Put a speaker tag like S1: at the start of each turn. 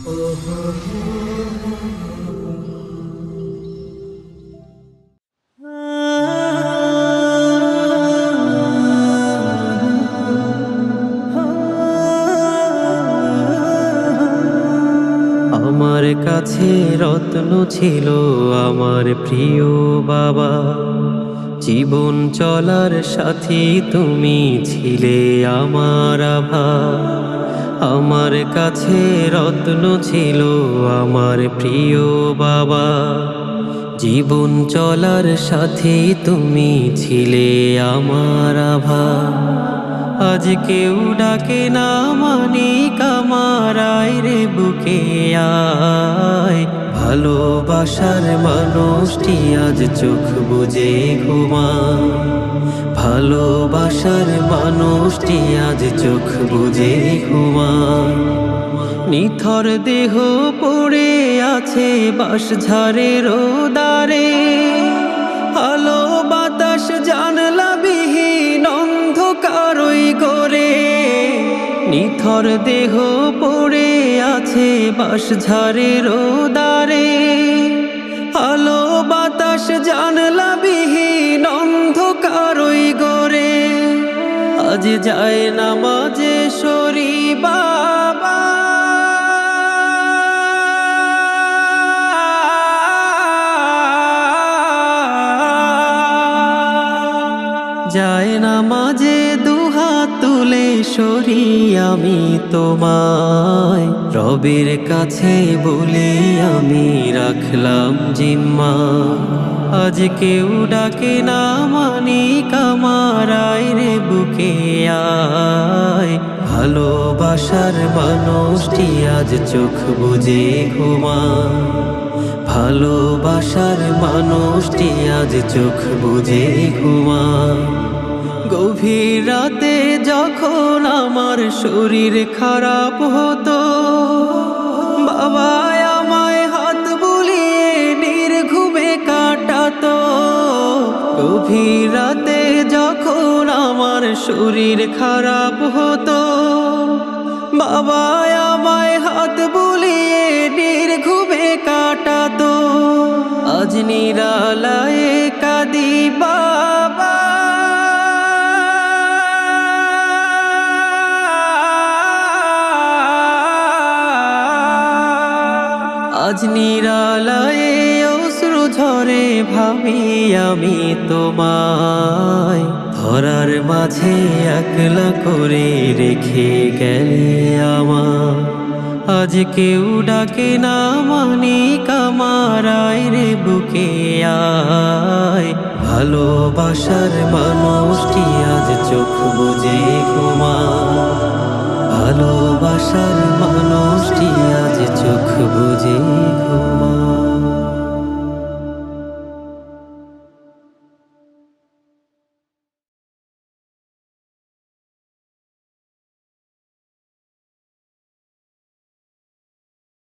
S1: আমার কাছে রত্ন ছিল আমার প্রিয় বাবা, জীবন চলার সাথী তুমি ছিলে আমার আভা। আমার কাছে রত্ন ছিল আমার প্রিয় বাবা, জীবন চলার সাথী তুমি ছিলে আমার আভা। আজ কেউ ডাকে না মানিক আমার, আয় রে বুকে আয়। ভালোবাসার মানুষটি আজ চোখ বুজে ঘুমায়, ভালোবাসার মানুষটি আজ চোখ বুজে ঘুমায়। নিথর দেহ পড়ে আছে বাঁশঝাড়ের দ্বারে, আলো বাতাস জানলা বিহীন অন্ধকারই গড়ে। নিথর দেহ পড়ে আছে বাঁশঝাড়ের দ্বারে, আলো বাতাস জানলা বিহীন অন্ধকারই গড়ে। আজ যায় নামাজে সরি বাবা, যায় নামাজে দুহাত তুলে সরি আমি তোমায়। রবের কাছে বলে আমি রাখলাম জিম্মা, আজ কেউ ডাকে না মানিক আমার, আয় রে বুকে আয়। ভালোবাসার মানুষটি আজ চোখ বুজে ঘুমায়, ভালোবাসার মানুষটি আজ চোখ বুজে ঘুমায়। গভীর রাতে যখন আমার শরীর খারাপ হতো, বাবা আমায় হাত বুলিয়ে নির্ঘুমে কাটাতো। গভীর রাতে যখন আমার শরীর খারাপ হতো, বাবা আমায় হাত বুলিয়ে নির্ঘুমে কাটাতো। আজ নিরালায়ে কাঁদি বাবা, আজ নিরালায়ে অশ্রু ঝরে ভাবি আমি তোমায়। ধরার মাঝে একলা করে রেখে গেলে আমার, আজ কেউ ডাকে না মানিক আমার, আয় রে বুকে আয়। ভালোবাসার মানুষটি আজ চোখ বুজে ঘুমায়, ভালোবাসার মানুষ